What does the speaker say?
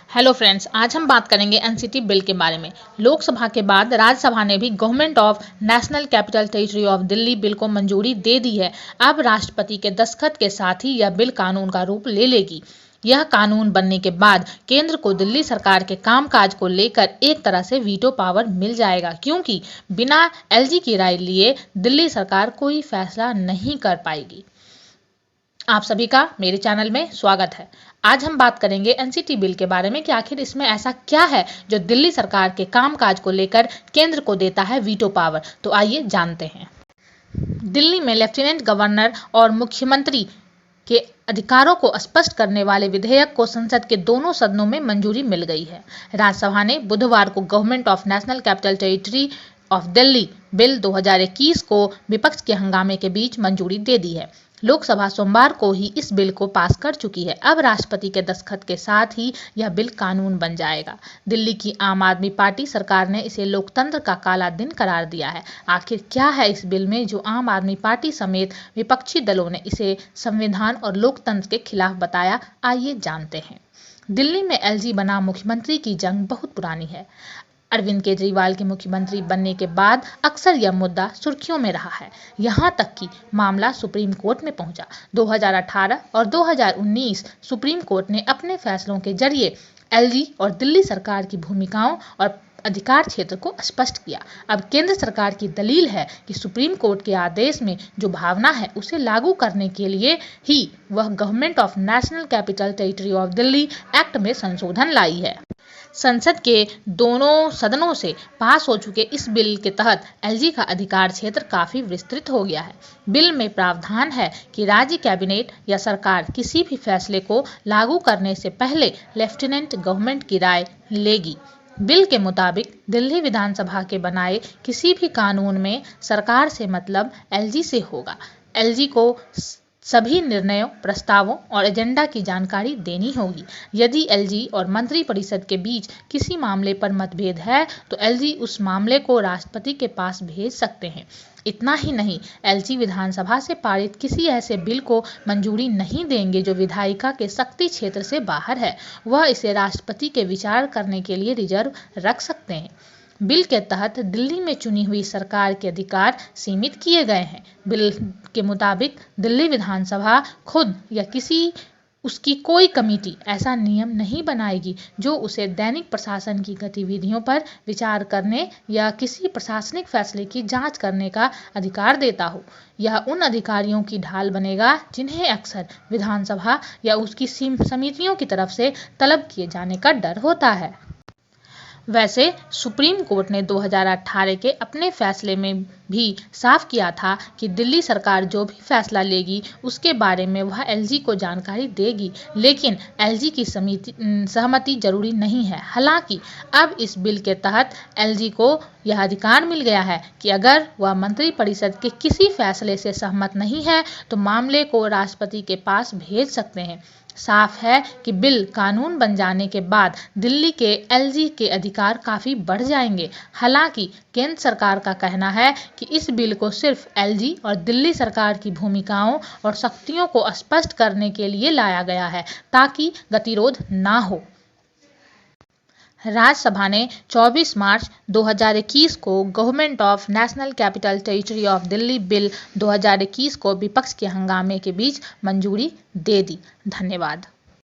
Hello friends, आज हम बात करेंगे एनसीटी बिल के बारे में। लोकसभा के बाद राज्यसभा ने भी government of national capital territory of Delhi bill को मंजूरी दे दी है। अब राष्ट्रपति के दस्तखत के साथ ही यह बिल कानून का रूप ले लेगी। यह कानून बनने के बाद केंद्र को दिल्ली सरकार के कामकाज को लेकर एक तरह से वीटो पावर मिल जाएगा, क्योंकि बिना एलजी की राय लिए दिल्ली सरकार कोई फैसला नहीं कर पाएगी। आप सभी का मेरे चैनल में स्वागत है। आज हम बात करेंगे एनसीटी बिल के बारे में कि आखिर इसमें ऐसा क्या है जो दिल्ली सरकार के कामकाज को लेकर केंद्र को देता है वीटो पावर। तो आइए जानते हैं। दिल्ली में लेफ्टिनेंट गवर्नर और मुख्यमंत्री के अधिकारों को स्पष्ट करने वाले विधेयक को संसद के दोनों सदनों में मंजूरी मिल गई है। राज्यसभा ने बुधवार को government of national capital territory of Delhi bill 2021 को विपक्ष के हंगामे के बीच मंजूरी दे दी है। लोकसभा सोमवार को ही इस बिल को पास कर चुकी है। अब राष्ट्रपति के दस्तखत के साथ ही यह बिल कानून बन जाएगा। दिल्ली की आम आदमी पार्टी सरकार ने इसे लोकतंत्र का काला दिन करार दिया है। आखिर क्या है इस बिल में जो आम आदमी पार्टी समेत विपक्षी दलों ने इसे संविधान और लोकतंत्र के खिलाफ बताया? आइए जानते हैं। दिल्ली में एलजी बना मुख्यमंत्री की जंग बहुत पुरानी है। अरविंद केजरीवाल के मुख्यमंत्री बनने के बाद अक्सर यह मुद्दा सुर्खियों में रहा है। यहाँ तक कि मामला सुप्रीम कोर्ट में पहुंचा। 2018 और 2019 सुप्रीम कोर्ट ने अपने फैसलों के जरिए एलजी और दिल्ली सरकार की भूमिकाओं और अधिकार क्षेत्र को स्पष्ट किया। अब केंद्र सरकार की दलील है कि सुप्रीम कोर्ट के आदेश में जो भावना है उसे लागू करने के लिए ही वह government of national capital territory of Delhi act में संशोधन लाई है। संसद के दोनों सदनों से पास हो चुके इस बिल के तहत एलजी का अधिकार क्षेत्र काफी विस्तृत हो गया है। बिल में प्रावधान है कि राज्य कैबिनेट या सरकार किसी भी फैसले को लागू करने से पहले लेफ्टिनेंट गवर्नमेंट की राय लेगी। बिल के मुताबिक दिल्ली विधानसभा के बनाए किसी भी कानून में सरकार से मतलब एलजी से होगा। एलजी को सभी निर्णयों, प्रस्तावों और एजेंडा की जानकारी देनी होगी। यदि एलजी और मंत्रिपरिषद के बीच किसी मामले पर मतभेद है तो एलजी उस मामले को राष्ट्रपति के पास भेज सकते हैं। इतना ही नहीं, एलजी विधानसभा से पारित किसी ऐसे बिल को मंजूरी नहीं देंगे जो विधायिका के शक्ति क्षेत्र से बाहर है। वह इसे राष्ट्रपति के विचार करने के लिए रिजर्व रख सकते हैं। बिल के तहत दिल्ली में चुनी हुई सरकार के अधिकार सीमित किए गए हैं। बिल के मुताबिक दिल्ली विधानसभा खुद या उसकी कोई कमेटी ऐसा नियम नहीं बनाएगी जो उसे दैनिक प्रशासन की गतिविधियों पर विचार करने या किसी प्रशासनिक फैसले की जांच करने का अधिकार देता हो। यह उन अधिकारियों की ढाल बनेगा जिन्हें अक्सर विधानसभा या उसकी समितियों की तरफ से तलब किए जाने का डर होता है। वैसे सुप्रीम कोर्ट ने 2018 के अपने फैसले में भी साफ किया था कि दिल्ली सरकार जो भी फैसला लेगी उसके बारे में वह एलजी को जानकारी देगी, लेकिन एलजी की सहमति जरूरी नहीं है। हालांकि अब इस बिल के तहत एलजी को यह अधिकार मिल गया है कि अगर वह मंत्रिपरिषद के किसी फैसले से सहमत नहीं है तो मामले को राष्ट्रपति के पास भेज सकते हैं। साफ है कि बिल कानून बन जाने के बाद दिल्ली के एलजी के अधिकार काफी बढ़ जाएंगे। हालांकि केंद्र सरकार का कहना है कि इस बिल को सिर्फ एलजी और दिल्ली सरकार की भूमिकाओं और शक्तियों को स्पष्ट करने के लिए लाया गया है ताकि गतिरोध ना हो। राज्यसभा ने 24 मार्च 2021 को government of national capital territory of Delhi bill 2021 को विपक्ष के हंगामे के बीच मंजूरी दे दी। धन्यवाद।